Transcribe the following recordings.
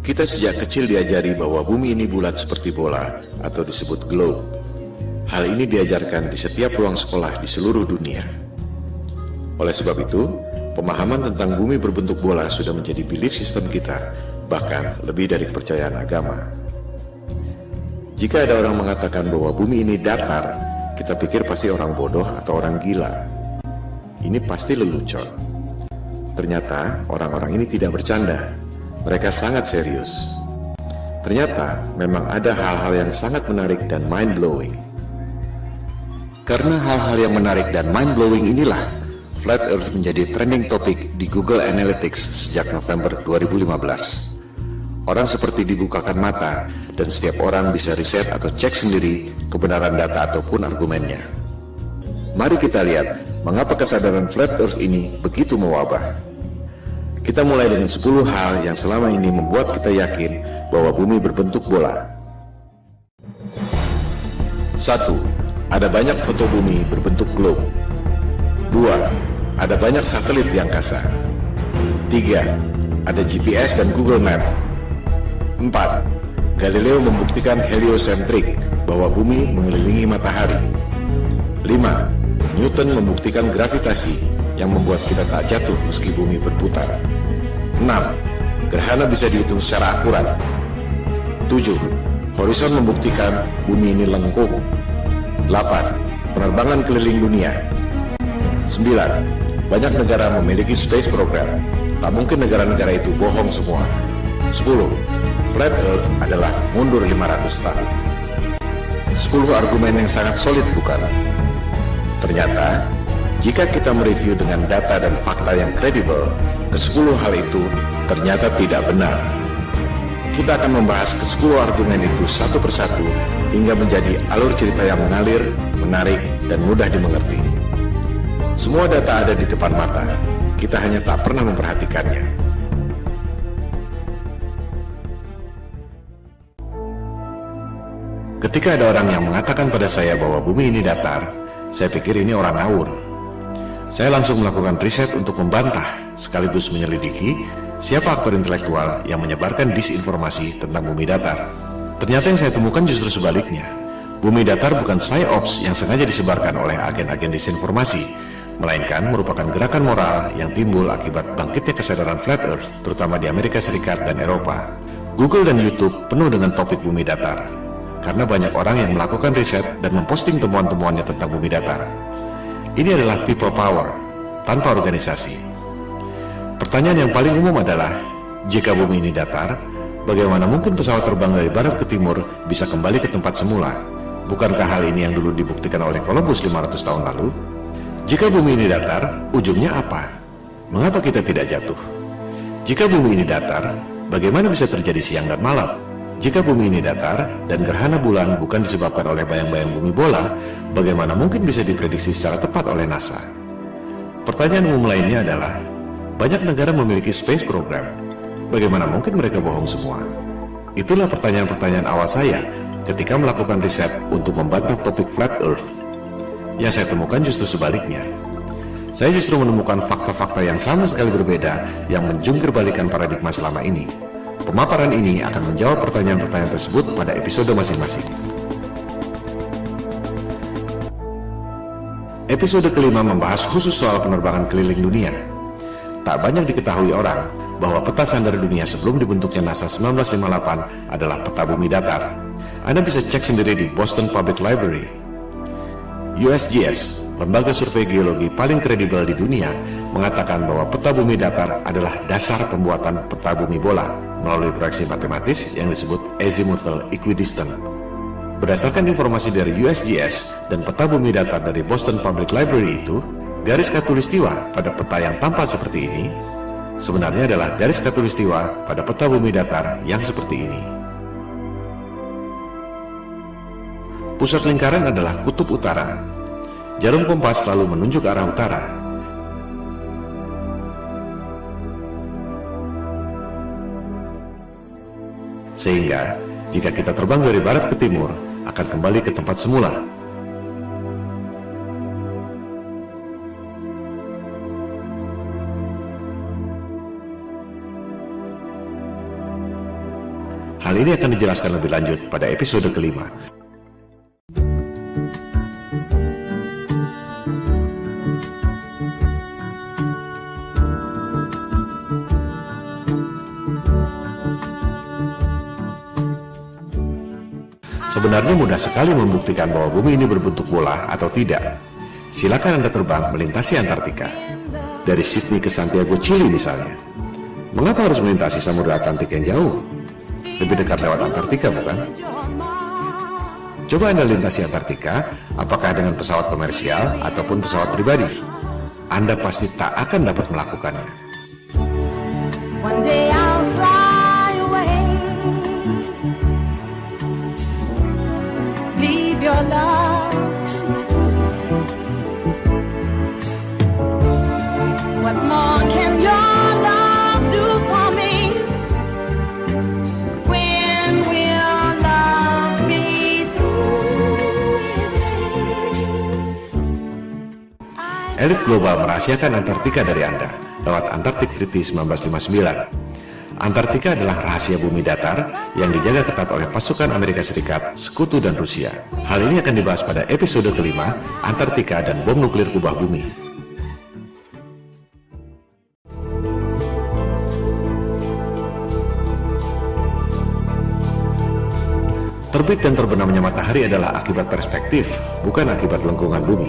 Kita sejak kecil diajari bahwa bumi ini bulat seperti bola atau disebut globe. Hal ini diajarkan di setiap ruang sekolah di seluruh dunia. Oleh sebab itu, pemahaman tentang bumi berbentuk bola sudah menjadi belief system kita, bahkan lebih dari kepercayaan agama. Jika ada orang mengatakan bahwa bumi ini datar, kita pikir pasti orang bodoh atau orang gila. Ini pasti lelucon. Ternyata orang-orang ini tidak bercanda. Mereka sangat serius. Ternyata memang ada hal-hal yang sangat menarik dan mind-blowing. Karena hal-hal yang menarik dan mind-blowing inilah, Flat Earth menjadi trending topik di Google Analytics sejak November 2015. Orang seperti dibukakan mata dan setiap orang bisa riset atau cek sendiri kebenaran data ataupun argumennya. Mari kita lihat mengapa kesadaran Flat Earth ini begitu mewabah. Kita mulai dengan 10 hal yang selama ini membuat kita yakin bahwa bumi berbentuk bola. 1. Ada banyak foto bumi berbentuk globe. 2. Ada banyak satelit di angkasa. 3. Ada GPS dan Google Map. 4. Galileo membuktikan heliosentrik, bahwa bumi mengelilingi matahari. 5. Newton membuktikan gravitasi, yang membuat kita tak jatuh meski bumi berputar. 6. Gerhana bisa dihitung secara akurat. 7. Horizon membuktikan bumi ini lengkung. 8. Penerbangan keliling dunia. 9. Banyak negara memiliki space program. Tak mungkin negara-negara itu bohong semua. 10. Flat Earth adalah mundur 500 tahun. 10 argumen yang sangat solid, bukan? Ternyata, jika kita mereview dengan data dan fakta yang kredibel, ke-10 hal itu ternyata tidak benar. Kita akan membahas ke-10 argumen itu satu persatu hingga menjadi alur cerita yang mengalir, menarik, dan mudah dimengerti. Semua data ada di depan mata, kita hanya tak pernah memperhatikannya. Ketika ada orang yang mengatakan pada saya bahwa bumi ini datar, saya pikir ini orang ngawur. Saya langsung melakukan riset untuk membantah, sekaligus menyelidiki siapa aktor intelektual yang menyebarkan disinformasi tentang bumi datar. Ternyata yang saya temukan justru sebaliknya. Bumi datar bukan psyops yang sengaja disebarkan oleh agen-agen disinformasi, melainkan merupakan gerakan moral yang timbul akibat bangkitnya kesadaran Flat Earth, terutama di Amerika Serikat dan Eropa. Google dan YouTube penuh dengan topik bumi datar, karena banyak orang yang melakukan riset dan memposting temuan-temuannya tentang bumi datar. Ini adalah people power, tanpa organisasi. Pertanyaan yang paling umum adalah, jika bumi ini datar, bagaimana mungkin pesawat terbang dari barat ke timur bisa kembali ke tempat semula? Bukankah hal ini yang dulu dibuktikan oleh Columbus 500 tahun lalu? Jika bumi ini datar, ujungnya apa? Mengapa kita tidak jatuh? Jika bumi ini datar, bagaimana bisa terjadi siang dan malam? Jika bumi ini datar dan gerhana bulan bukan disebabkan oleh bayang-bayang bumi bola, bagaimana mungkin bisa diprediksi secara tepat oleh NASA? Pertanyaan umum lainnya adalah, banyak negara memiliki space program. Bagaimana mungkin mereka bohong semua? Itulah pertanyaan-pertanyaan awal saya ketika melakukan riset untuk membantah topik Flat Earth. Yang saya temukan justru sebaliknya. Saya justru menemukan fakta-fakta yang sama sekali berbeda yang menjungkir balikan paradigma selama ini. Pemaparan ini akan menjawab pertanyaan-pertanyaan tersebut pada episode masing-masing. Episode kelima membahas khusus soal penerbangan keliling dunia. Tak banyak diketahui orang bahwa peta sandar dunia sebelum dibentuknya NASA 1958 adalah peta bumi datar. Anda bisa cek sendiri di Boston Public Library. USGS, lembaga survei geologi paling kredibel di dunia, mengatakan bahwa peta bumi datar adalah dasar pembuatan peta bumi bola melalui proyeksi matematis yang disebut azimuthal equidistant. Berdasarkan informasi dari USGS dan peta bumi datar dari Boston Public Library itu, garis khatulistiwa pada peta yang tampak seperti ini sebenarnya adalah garis khatulistiwa pada peta bumi datar yang seperti ini. Pusat lingkaran adalah kutub utara. Jarum kompas selalu menunjuk arah utara. Sehingga, jika kita terbang dari barat ke timur, akan kembali ke tempat semula. Hal ini akan dijelaskan lebih lanjut pada episode kelima. Sebenarnya mudah sekali membuktikan bahwa bumi ini berbentuk bola atau tidak. Silakan Anda terbang melintasi Antartika. Dari Sydney ke Santiago, Chili misalnya. Mengapa harus melintasi Samudra Atlantik yang jauh? Lebih dekat lewat Antartika, bukan? Coba Anda lintasi Antartika, apakah dengan pesawat komersial ataupun pesawat pribadi. Anda pasti tak akan dapat melakukannya. One day I'll fly away. Leave your love to yesterday. What more can your love do for me? When will love be through with me? Elit global merahasiakan Antartika dari Anda lewat Antarctic Treaty 1959. Antartika adalah rahasia bumi datar yang dijaga ketat oleh pasukan Amerika Serikat, Sekutu, dan Rusia. Hal ini akan dibahas pada episode kelima, Antartika dan bom nuklir kubah bumi. Terbit dan terbenamnya matahari adalah akibat perspektif, bukan akibat lengkungan bumi.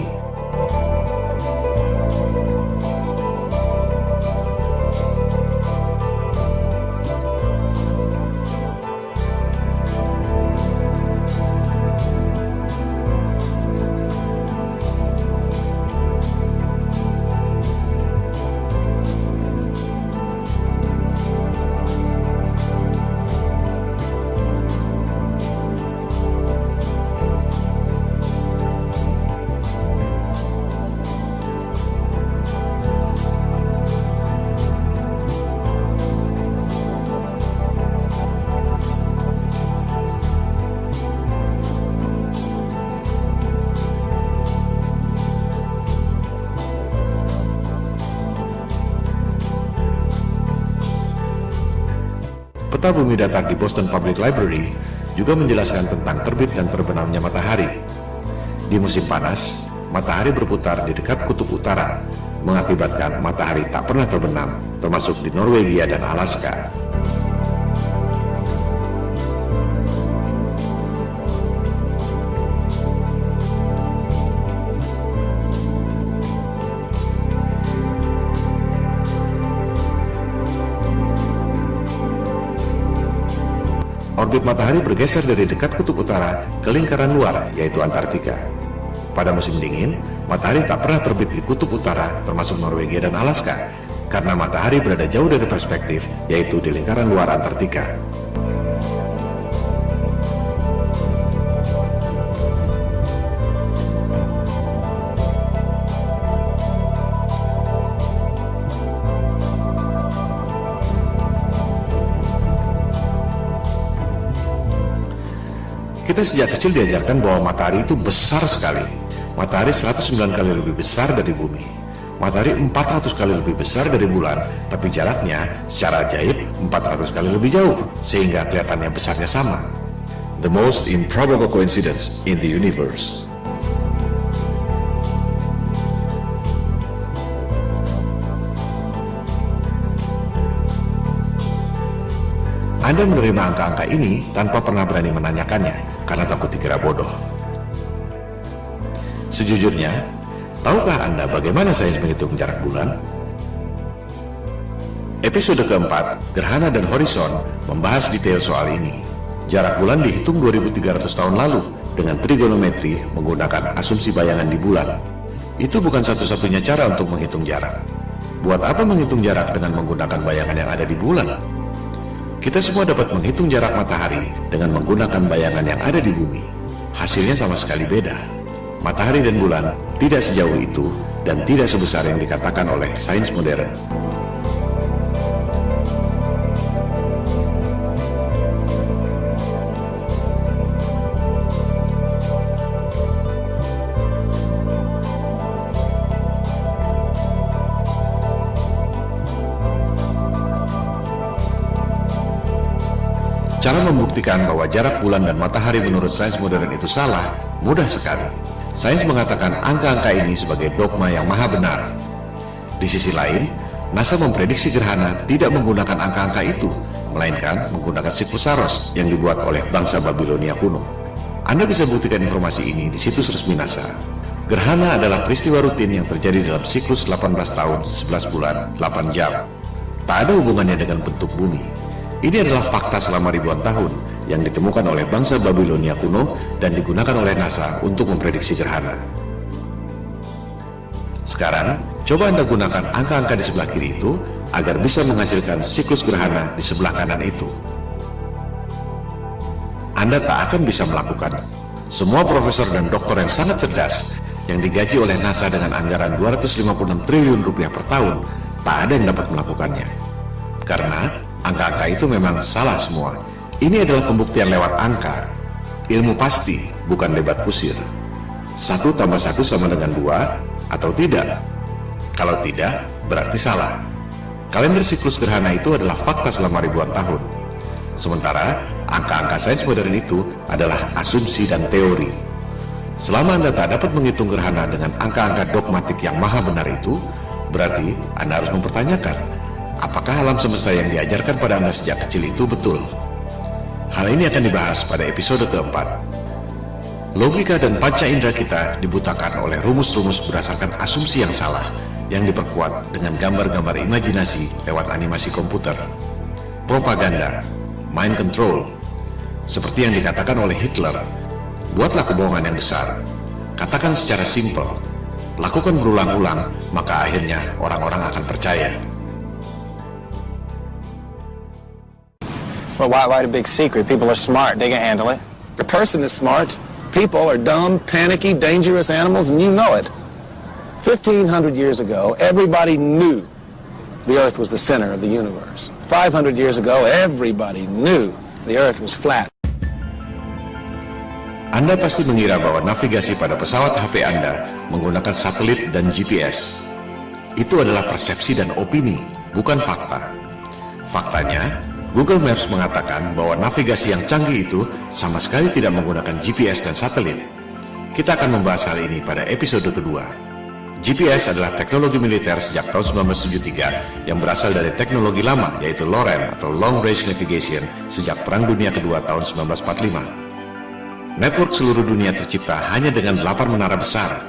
Peta bumi datar di Boston Public Library juga menjelaskan tentang terbit dan terbenamnya matahari. Di musim panas, matahari berputar di dekat kutub utara, mengakibatkan matahari tak pernah terbenam, termasuk di Norwegia dan Alaska. Orbit matahari bergeser dari dekat kutub utara ke lingkaran luar, yaitu Antartika. Pada musim dingin, matahari tak pernah terbit di kutub utara, termasuk Norwegia dan Alaska, karena matahari berada jauh dari perspektif, yaitu di lingkaran luar Antartika. Kita sejak kecil diajarkan bahwa matahari itu besar sekali. Matahari 109 kali lebih besar dari bumi. Matahari 400 kali lebih besar dari bulan, tapi jaraknya secara ajaib 400 kali lebih jauh, sehingga kelihatannya besarnya sama. The most improbable coincidence in the universe. Anda menerima angka-angka ini tanpa pernah berani menanyakannya, karena takut dikira bodoh. Sejujurnya, tahukah Anda bagaimana sains menghitung jarak bulan? Episode keempat, Gerhana dan Horizon, membahas detail soal ini. Jarak bulan dihitung 2300 tahun lalu dengan trigonometri menggunakan asumsi bayangan di bulan. Itu bukan satu-satunya cara untuk menghitung jarak. Buat apa menghitung jarak dengan menggunakan bayangan yang ada di bulan? Kita semua dapat menghitung jarak matahari dengan menggunakan bayangan yang ada di bumi. Hasilnya sama sekali beda. Matahari dan bulan tidak sejauh itu dan tidak sebesar yang dikatakan oleh sains modern. Cara membuktikan membuktikan bahwa jarak bulan dan matahari menurut sains modern itu salah mudah sekali. Sains mengatakan angka-angka ini sebagai dogma yang maha benar. Di sisi lain, NASA memprediksi gerhana tidak menggunakan angka-angka itu, melainkan menggunakan siklus Saros yang dibuat oleh bangsa Babilonia kuno. Anda bisa buktikan informasi ini di situs resmi NASA. Gerhana adalah peristiwa rutin yang terjadi dalam siklus 18 tahun, 11 bulan, 8 jam. Tak ada hubungannya dengan bentuk bumi. Ini adalah fakta selama ribuan tahun yang ditemukan oleh bangsa Babilonia kuno dan digunakan oleh NASA untuk memprediksi gerhana. Sekarang, coba Anda gunakan angka-angka di sebelah kiri itu agar bisa menghasilkan siklus gerhana di sebelah kanan itu. Anda tak akan bisa melakukan. Semua profesor dan doktor yang sangat cerdas yang digaji oleh NASA dengan anggaran 256 triliun rupiah per tahun, tak ada yang dapat melakukannya. Karena angka-angka itu memang salah semua. Ini adalah pembuktian lewat angka. Ilmu pasti, bukan debat kusir. 1 tambah 1 sama dengan 2 atau tidak? Kalau tidak, berarti salah. Kalender siklus gerhana itu adalah fakta selama ribuan tahun. Sementara, angka-angka sains modern itu adalah asumsi dan teori. Selama Anda tak dapat menghitung gerhana dengan angka-angka dogmatik yang maha benar itu, berarti Anda harus mempertanyakan, apakah alam semesta yang diajarkan pada Anda sejak kecil itu betul? Hal ini akan dibahas pada episode keempat. Logika dan panca indera kita dibutakan oleh rumus-rumus berdasarkan asumsi yang salah, yang diperkuat dengan gambar-gambar imajinasi lewat animasi komputer. Propaganda, mind control, seperti yang dikatakan oleh Hitler. Buatlah kebohongan yang besar, katakan secara simpel, lakukan berulang-ulang, maka akhirnya orang-orang akan percaya. Well, why the big secret? People are smart, they can handle it. The person is smart. People are dumb, panicky, dangerous animals, and you know it. 1,500 years ago, everybody knew the Earth was the center of the universe. 500 years ago, everybody knew the Earth was flat. Anda pasti mengira bahwa navigasi pada pesawat HP Anda menggunakan satelit dan GPS. Itu adalah persepsi dan opini, bukan fakta. Faktanya, Google Maps mengatakan bahwa navigasi yang canggih itu sama sekali tidak menggunakan GPS dan satelit. Kita akan membahas hal ini pada episode kedua. GPS adalah teknologi militer sejak tahun 1973 yang berasal dari teknologi lama, yaitu LORAN atau Long Range Navigation sejak Perang Dunia Kedua tahun 1945. Network seluruh dunia tercipta hanya dengan 8 menara besar.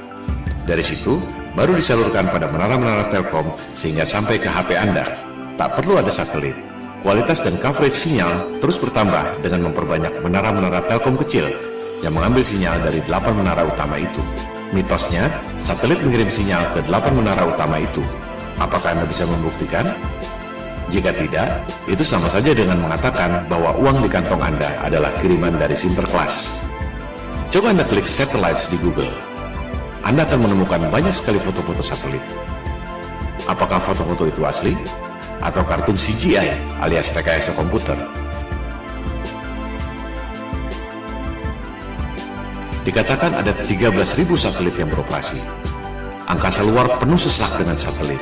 Dari situ, baru disalurkan pada menara-menara Telkom sehingga sampai ke HP Anda. Tak perlu ada satelit. Kualitas dan coverage sinyal terus bertambah dengan memperbanyak menara-menara Telkom kecil yang mengambil sinyal dari 8 menara utama itu. Mitosnya, satelit mengirim sinyal ke 8 menara utama itu. Apakah Anda bisa membuktikan? Jika tidak, itu sama saja dengan mengatakan bahwa uang di kantong Anda adalah kiriman dari Sinterklas. Coba Anda klik satellites di Google. Anda akan menemukan banyak sekali foto-foto satelit. Apakah foto-foto itu asli? Atau kartun CGI alias rekayasa komputer? Dikatakan ada 13.000 satelit yang beroperasi. Angkasa luar penuh sesak dengan satelit.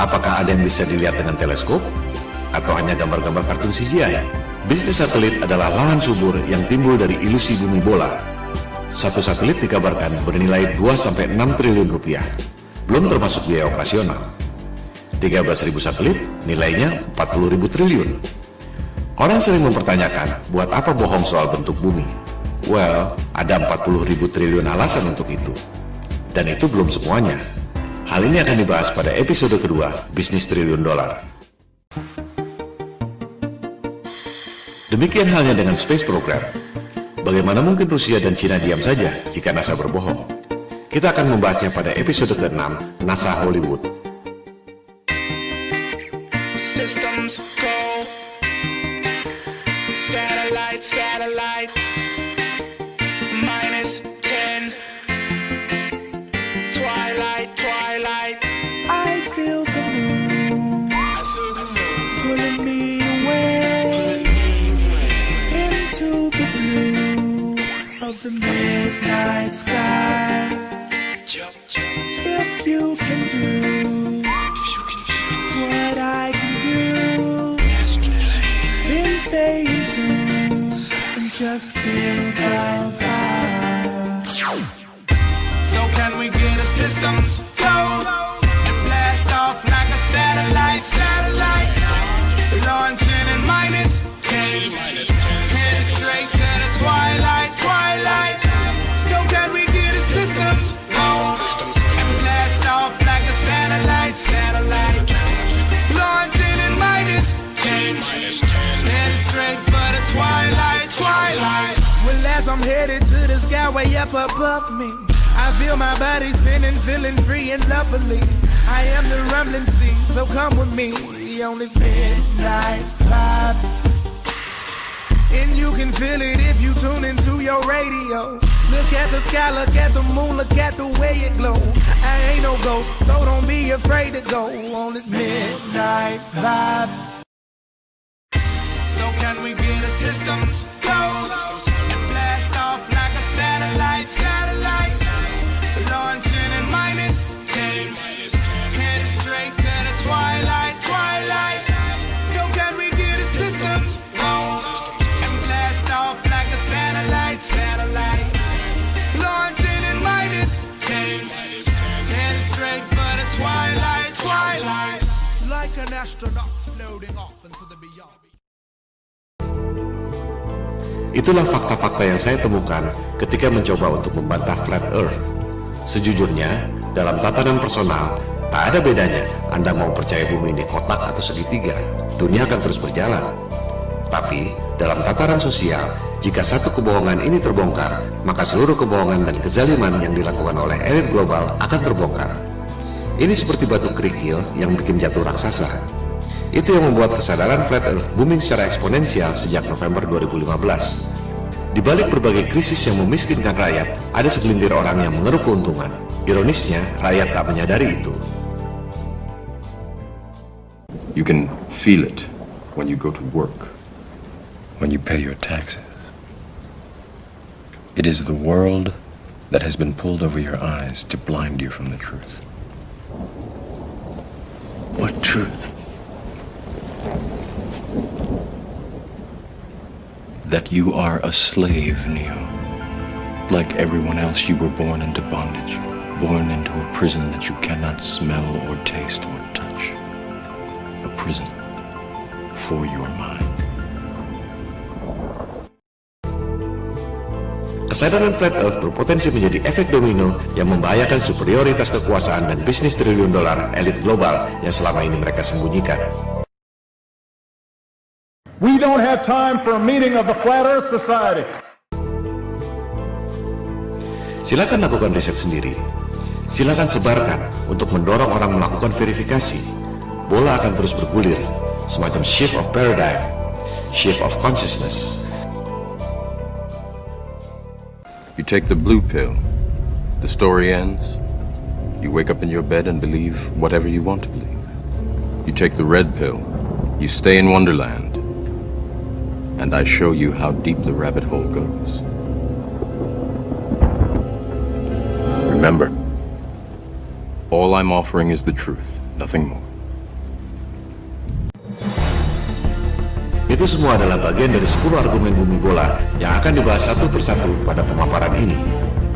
Apakah ada yang bisa dilihat dengan teleskop? Atau hanya gambar-gambar kartun CGI? Bisnis satelit adalah lahan subur yang timbul dari ilusi bumi bola. Satu satelit dikabarkan bernilai 2-6 triliun rupiah, belum termasuk biaya operasional. 13.000 satelit nilainya 40.000 triliun. Orang sering mempertanyakan, buat apa bohong soal bentuk bumi? Well, ada 40.000 triliun alasan untuk itu. Dan itu belum semuanya. Hal ini akan dibahas pada episode kedua, Bisnis Triliun Dolar. Demikian halnya dengan Space Program. Bagaimana mungkin Rusia dan Cina diam saja jika NASA berbohong? Kita akan membahasnya pada episode ke-6, NASA Hollywood. Systems go. Satellite, satellite. -10. Twilight, twilight. I feel the moon pulling me away into the blue of the midnight sky. If you can do what I can do, then stay in tune just feel the vibe. So can we get a systems go and blast off like a satellite? Launching in -10, headed straight to the twilight. So can we get a systems go and blast off like a satellite? Launching in -10, headed straight for the twilight. Well, as I'm headed to the sky way up above me, I feel my body spinning, feeling free and lovely. I am the rumbling sea, so come with me on this midnight vibe. And you can feel it if you tune into your radio. Look at the sky, look at the moon, look at the way it glow. I ain't no ghost, so don't be afraid to go on this midnight vibe. So can we get a systems go and blast off like a satellite? Launching in -10, headed straight to the twilight. So can we get a systems go and blast off like a satellite? Launching in -10, headed straight for the twilight. Like an astronaut floating off into the beyond. Itulah fakta-fakta yang saya temukan ketika mencoba untuk membantah Flat Earth. Sejujurnya, dalam tatanan personal, tak ada bedanya Anda mau percaya bumi ini kotak atau segitiga, dunia akan terus berjalan. Tapi, dalam tataran sosial, jika satu kebohongan ini terbongkar, maka seluruh kebohongan dan kezaliman yang dilakukan oleh elit global akan terbongkar. Ini seperti batu kerikil yang bikin jatuh raksasa. Itu yang membuat kesadaran Flat Earth booming secara eksponensial sejak November 2015. Di balik berbagai krisis yang memiskinkan rakyat, ada segelintir orang yang mengeruk keuntungan. Ironisnya, rakyat tak menyadari itu. You can feel it when you go to work, when you pay your taxes. It is the world that has been pulled over your eyes to blind you from the truth. What truth? That you are a slave, Neo. Like everyone else, you were born into bondage, born into a prison that you cannot smell or taste or touch. A prison for your mind. Kesadaran Flat Earth berpotensi menjadi efek domino yang membahayakan superioritas kekuasaan dan bisnis triliun dolar elit global yang selama ini mereka sembunyikan. We don't have time for a meeting of the Flat Earth Society. Silakan lakukan riset sendiri. Silakan sebarkan untuk mendorong orang melakukan verifikasi. Bola akan terus bergulir, semacam shift of paradigm, shift of consciousness. You take the blue pill, the story ends. You wake up in your bed and believe whatever you want to believe. You take the red pill, you stay in Wonderland, and I show you how deep the rabbit hole goes. Remember, all I'm offering is the truth, nothing more. Itu semua adalah bagian dari 10 argumen bumi bola yang akan dibahas satu persatu pada pemaparan ini.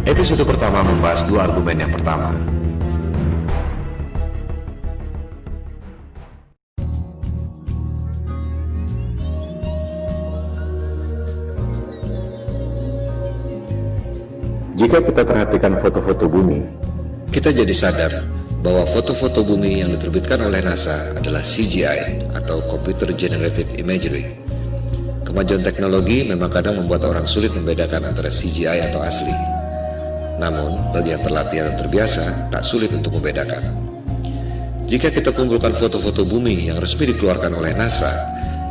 Episode pertama membahas 2 argumen yang pertama. Jika kita perhatikan foto-foto bumi, kita jadi sadar bahwa foto-foto bumi yang diterbitkan oleh NASA adalah CGI atau Computer Generated Imagery. Kemajuan teknologi memang kadang membuat orang sulit membedakan antara CGI atau asli. Namun, bagi yang terlatih atau terbiasa, tak sulit untuk membedakan. Jika kita kumpulkan foto-foto bumi yang resmi dikeluarkan oleh NASA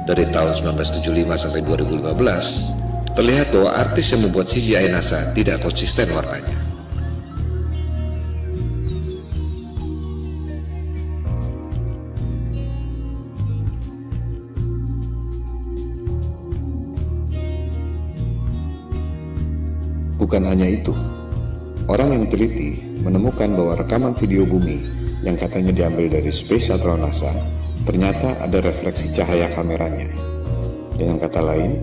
dari tahun 1975 sampai 2015, terlihat bahwa artis yang membuat CGI NASA tidak konsisten warnanya. Bukan hanya itu, orang yang teliti menemukan bahwa rekaman video bumi yang katanya diambil dari Space Shuttle NASA ternyata ada refleksi cahaya kameranya. Dengan kata lain,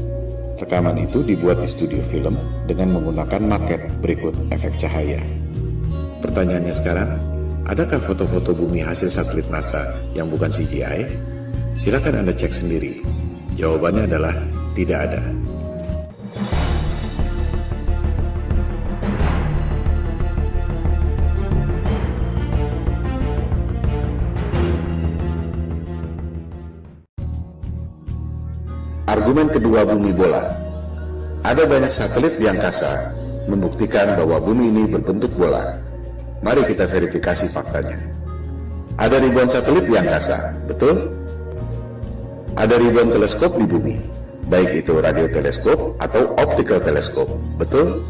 Rekaman itu dibuat di studio film dengan menggunakan maket berikut efek cahaya. Pertanyaannya sekarang, adakah foto-foto bumi hasil satelit NASA yang bukan CGI? Silakan Anda cek sendiri. Jawabannya adalah tidak ada. Argumen kedua bumi bola. Ada banyak satelit di angkasa membuktikan bahwa bumi ini berbentuk bola. Mari kita verifikasi faktanya. Ada ribuan satelit di angkasa, betul? Ada ribuan teleskop di bumi, baik itu radioteleskop atau optical teleskop, betul?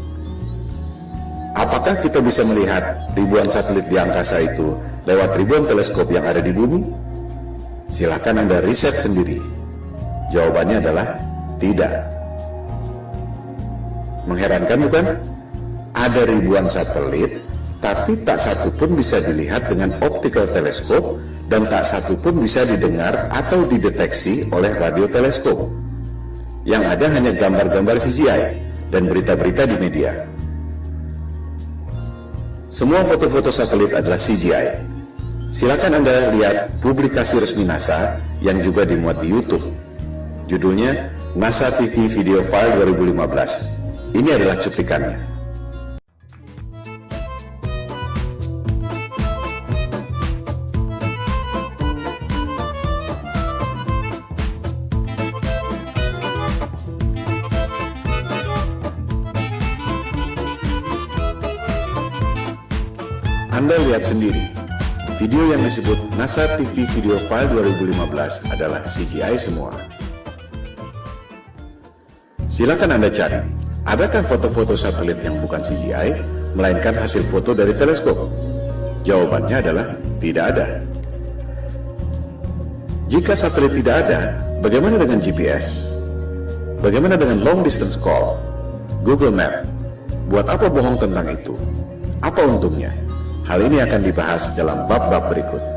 Apakah kita bisa melihat ribuan satelit di angkasa itu lewat ribuan teleskop yang ada di bumi? Silakan Anda riset sendiri. Jawabannya adalah tidak. Mengherankan bukan? Ada ribuan satelit, tapi tak satu pun bisa dilihat dengan optical teleskop dan tak satu pun bisa didengar atau dideteksi oleh radioteleskop. Yang ada hanya gambar-gambar CGI dan berita-berita di media. Semua foto-foto satelit adalah CGI. Silakan Anda lihat publikasi resmi NASA yang juga dimuat di YouTube. Judulnya NASA TV Video File 2015. Ini adalah cuplikannya. Anda lihat sendiri, video yang disebut NASA TV Video File 2015 adalah CGI semua. Silakan Anda cari, adakah foto-foto satelit yang bukan CGI, melainkan hasil foto dari teleskop? Jawabannya adalah tidak ada. Jika satelit tidak ada, bagaimana dengan GPS? Bagaimana dengan long distance call? Google Map? Buat apa bohong tentang itu? Apa untungnya? Hal ini akan dibahas dalam bab-bab berikut.